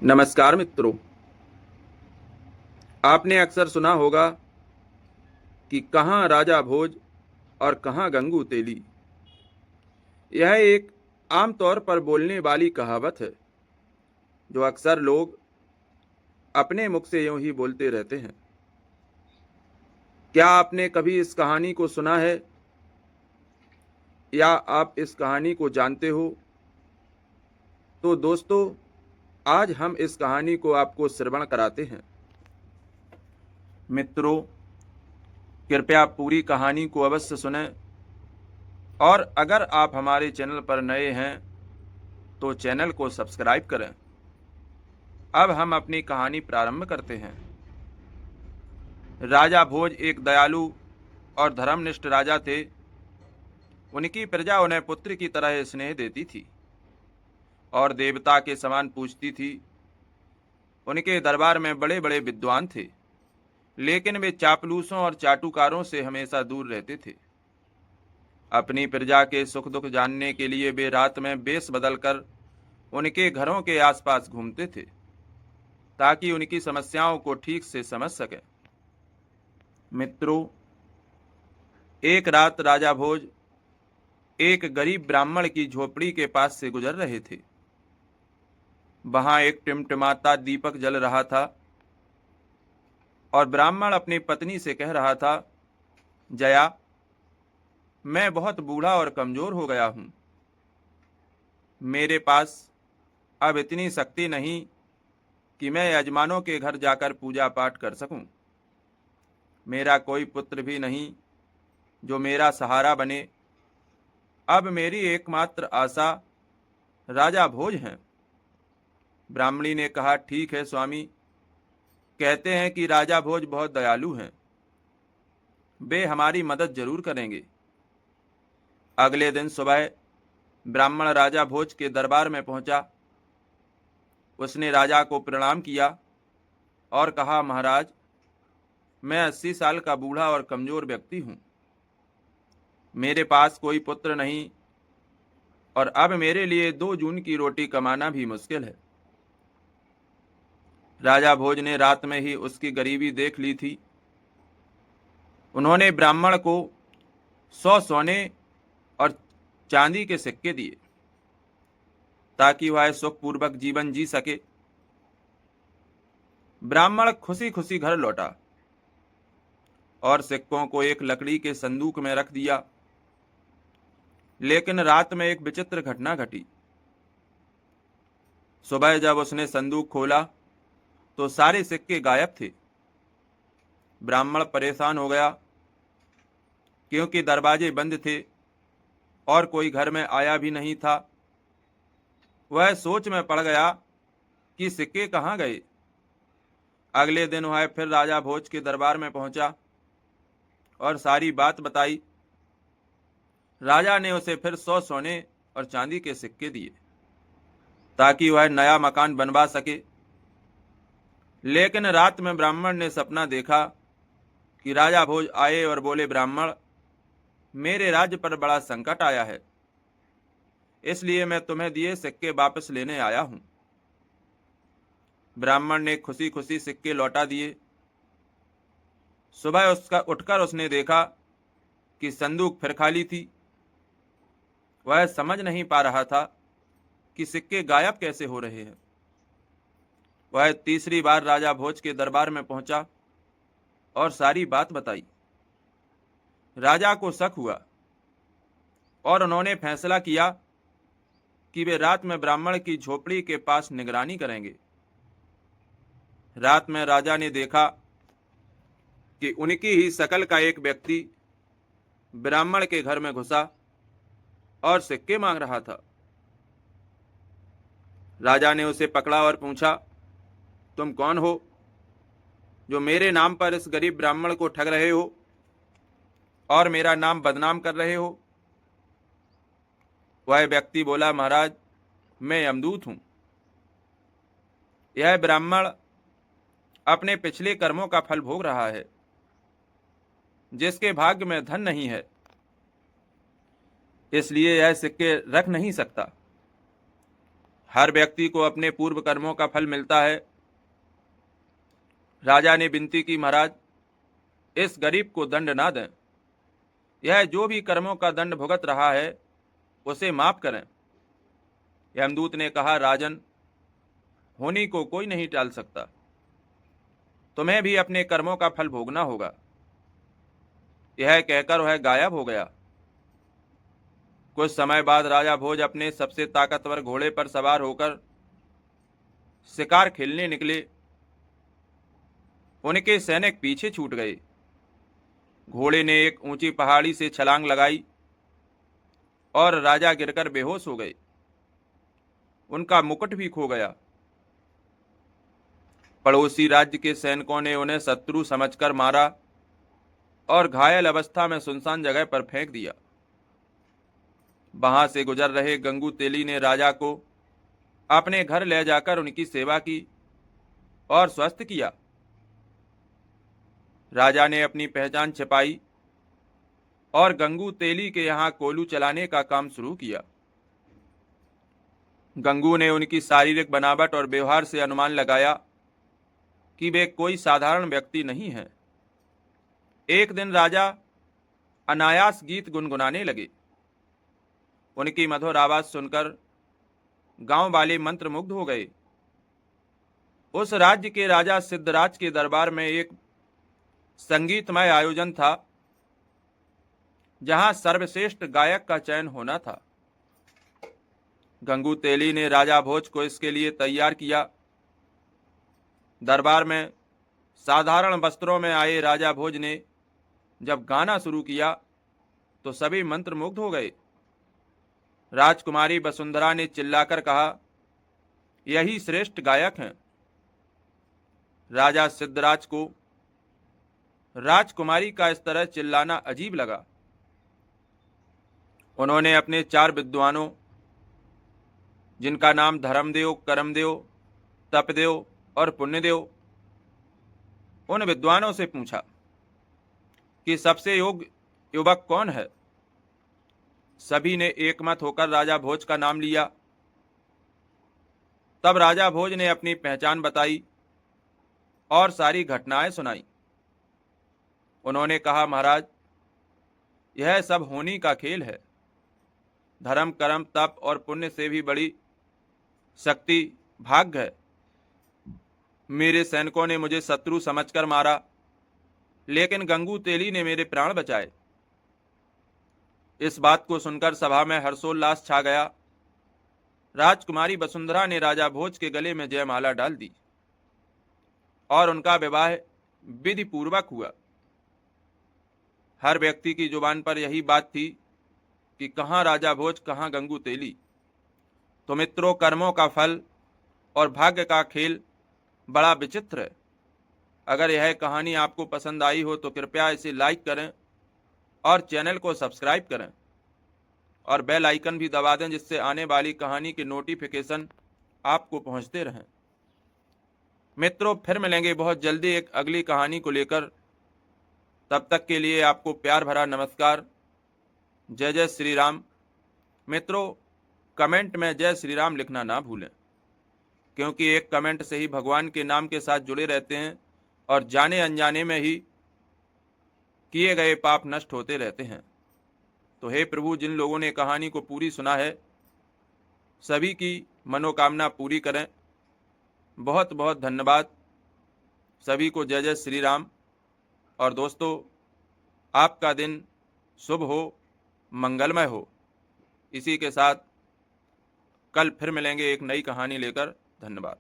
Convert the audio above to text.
नमस्कार मित्रों। आपने अक्सर सुना होगा कि कहाँ राजा भोज और कहाँ गंगू तेली। यह एक आम तौर पर बोलने वाली कहावत है जो अक्सर लोग अपने मुख से यूं ही बोलते रहते हैं। क्या आपने कभी इस कहानी को सुना है या आप इस कहानी को जानते हो? तो दोस्तों, आज हम इस कहानी को आपको श्रवण कराते हैं। मित्रों, कृपया पूरी कहानी को अवश्य सुनें और अगर आप हमारे चैनल पर नए हैं तो चैनल को सब्सक्राइब करें। अब हम अपनी कहानी प्रारंभ करते हैं। राजा भोज एक दयालु और धर्मनिष्ठ राजा थे। उनकी प्रजा उन्हें पुत्र की तरह स्नेह देती थी और देवता के समान पूजती थी। उनके दरबार में बड़े बड़े विद्वान थे, लेकिन वे चापलूसों और चाटुकारों से हमेशा दूर रहते थे। अपनी प्रजा के सुख दुख जानने के लिए वे रात में वेश बदलकर उनके घरों के आसपास घूमते थे ताकि उनकी समस्याओं को ठीक से समझ सकें। मित्रों, एक रात राजा भोज एक गरीब ब्राह्मण की झोपड़ी के पास से गुजर रहे थे। वहां एक टिमटिमाता दीपक जल रहा था और ब्राह्मण अपनी पत्नी से कह रहा था, जया, मैं बहुत बूढ़ा और कमजोर हो गया हूं। मेरे पास अब इतनी शक्ति नहीं कि मैं यजमानों के घर जाकर पूजा पाठ कर सकूं। मेरा कोई पुत्र भी नहीं जो मेरा सहारा बने। अब मेरी एकमात्र आशा राजा भोज हैं। ब्राह्मणी ने कहा, ठीक है स्वामी, कहते हैं कि राजा भोज बहुत दयालु हैं, वे हमारी मदद जरूर करेंगे। अगले दिन सुबह ब्राह्मण राजा भोज के दरबार में पहुंचा। उसने राजा को प्रणाम किया और कहा, महाराज, मैं 80 साल का बूढ़ा और कमजोर व्यक्ति हूं। मेरे पास कोई पुत्र नहीं और अब मेरे लिए 2 जून की रोटी कमाना भी मुश्किल है। राजा भोज ने रात में ही उसकी गरीबी देख ली थी। उन्होंने ब्राह्मण को 100 सोने और चांदी के सिक्के दिए ताकि वह सुखपूर्वक जीवन जी सके। ब्राह्मण खुशी खुशी घर लौटा और सिक्कों को एक लकड़ी के संदूक में रख दिया। लेकिन रात में एक विचित्र घटना घटी। सुबह जब उसने संदूक खोला तो सारे सिक्के गायब थे। ब्राह्मण परेशान हो गया क्योंकि दरवाजे बंद थे और कोई घर में आया भी नहीं था। वह सोच में पड़ गया कि सिक्के कहाँ गए। अगले दिन वह फिर राजा भोज के दरबार में पहुंचा और सारी बात बताई। राजा ने उसे फिर 100 सोने और चांदी के सिक्के दिए ताकि वह नया मकान बनवा सके। लेकिन रात में ब्राह्मण ने सपना देखा कि राजा भोज आए और बोले, ब्राह्मण, मेरे राज्य पर बड़ा संकट आया है, इसलिए मैं तुम्हें दिए सिक्के वापस लेने आया हूं। ब्राह्मण ने खुशी खुशी सिक्के लौटा दिए। सुबह उसका उठकर उसने देखा कि संदूक फिर खाली थी। वह समझ नहीं पा रहा था कि सिक्के गायब कैसे हो रहे हैं। वह तीसरी बार राजा भोज के दरबार में पहुंचा और सारी बात बताई। राजा को शक हुआ और उन्होंने फैसला किया कि वे रात में ब्राह्मण की झोपड़ी के पास निगरानी करेंगे। रात में राजा ने देखा कि उनकी ही शकल का एक व्यक्ति ब्राह्मण के घर में घुसा और सिक्के मांग रहा था। राजा ने उसे पकड़ा और पूछा, तुम कौन हो जो मेरे नाम पर इस गरीब ब्राह्मण को ठग रहे हो और मेरा नाम बदनाम कर रहे हो? वह व्यक्ति बोला, महाराज, मैं यमदूत हूं। यह ब्राह्मण अपने पिछले कर्मों का फल भोग रहा है। जिसके भाग्य में धन नहीं है, इसलिए यह सिक्के रख नहीं सकता। हर व्यक्ति को अपने पूर्व कर्मों का फल मिलता है। राजा ने विनती की, महाराज इस गरीब को दंड ना दें, यह जो भी कर्मों का दंड भुगत रहा है उसे माफ करें। यमदूत ने कहा, राजन होनी को कोई नहीं टाल सकता, तुम्हें भी अपने कर्मों का फल भोगना होगा। यह कहकर वह गायब हो गया। कुछ समय बाद राजा भोज अपने सबसे ताकतवर घोड़े पर सवार होकर शिकार खेलने निकले। उनके सैनिक पीछे छूट गए। घोड़े ने एक ऊंची पहाड़ी से छलांग लगाई और राजा गिरकर बेहोश हो गए। उनका मुकुट भी खो गया। पड़ोसी राज्य के सैनिकों ने उन्हें शत्रु समझकर मारा और घायल अवस्था में सुनसान जगह पर फेंक दिया। वहां से गुजर रहे गंगू तेली ने राजा को अपने घर ले जाकर उनकी सेवा की और स्वस्थ किया। राजा ने अपनी पहचान छिपाई और गंगू तेली के यहाँ कोलू चलाने का काम शुरू किया। गंगू ने उनकी शारीरिक बनावट और व्यवहार से अनुमान लगाया कि वे कोई साधारण व्यक्ति नहीं हैं। एक दिन राजा अनायास गीत गुनगुनाने लगे। उनकी मधुर आवाज सुनकर गांव वाले मंत्रमुग्ध हो गए। उस राज्य के राजा सिद्धराज के दरबार में एक संगीतमय आयोजन था जहां सर्वश्रेष्ठ गायक का चयन होना था। गंगू तेली ने राजा भोज को इसके लिए तैयार किया। दरबार में साधारण वस्त्रों में आए राजा भोज ने जब गाना शुरू किया तो सभी मंत्रमुग्ध हो गए। राजकुमारी वसुंधरा ने चिल्लाकर कहा, यही श्रेष्ठ गायक हैं। राजा सिद्धराज को राजकुमारी का इस तरह चिल्लाना अजीब लगा। उन्होंने अपने 4 विद्वानों, जिनका नाम धर्मदेव, कर्मदेव, तपदेव और पुण्यदेव, उन विद्वानों से पूछा कि सबसे योग्य युवक कौन है। सभी ने एकमत होकर राजा भोज का नाम लिया। तब राजा भोज ने अपनी पहचान बताई और सारी घटनाएं सुनाई। उन्होंने कहा, महाराज यह सब होनी का खेल है। धर्म, कर्म, तप और पुण्य से भी बड़ी शक्ति भाग्य है। मेरे सैनिकों ने मुझे शत्रु समझकर मारा, लेकिन गंगू तेली ने मेरे प्राण बचाए। इस बात को सुनकर सभा में हर्षोल्लास छा गया। राजकुमारी वसुंधरा ने राजा भोज के गले में जयमाला डाल दी और उनका विवाह विधि पूर्वक हुआ। हर व्यक्ति की जुबान पर यही बात थी कि कहाँ राजा भोज, कहाँ गंगू तेली। तो मित्रों, कर्मों का फल और भाग्य का खेल बड़ा विचित्र है। अगर यह कहानी आपको पसंद आई हो तो कृपया इसे लाइक करें और चैनल को सब्सक्राइब करें और बेल आइकन भी दबा दें, जिससे आने वाली कहानी के नोटिफिकेशन आपको पहुंचते रहें। मित्रों, फिर मिलेंगे बहुत जल्दी एक अगली कहानी को लेकर। तब तक के लिए आपको प्यार भरा नमस्कार। जय जय श्री राम। मित्रों, कमेंट में जय श्री राम लिखना ना भूलें, क्योंकि एक कमेंट से ही भगवान के नाम के साथ जुड़े रहते हैं और जाने अनजाने में ही किए गए पाप नष्ट होते रहते हैं। तो हे प्रभु, जिन लोगों ने कहानी को पूरी सुना है, सभी की मनोकामना पूरी करें। बहुत बहुत धन्यवाद सभी को। जय जय श्री राम। और दोस्तों, आपका दिन शुभ हो, मंगलमय हो। इसी के साथ कल फिर मिलेंगे एक नई कहानी लेकर। धन्यवाद।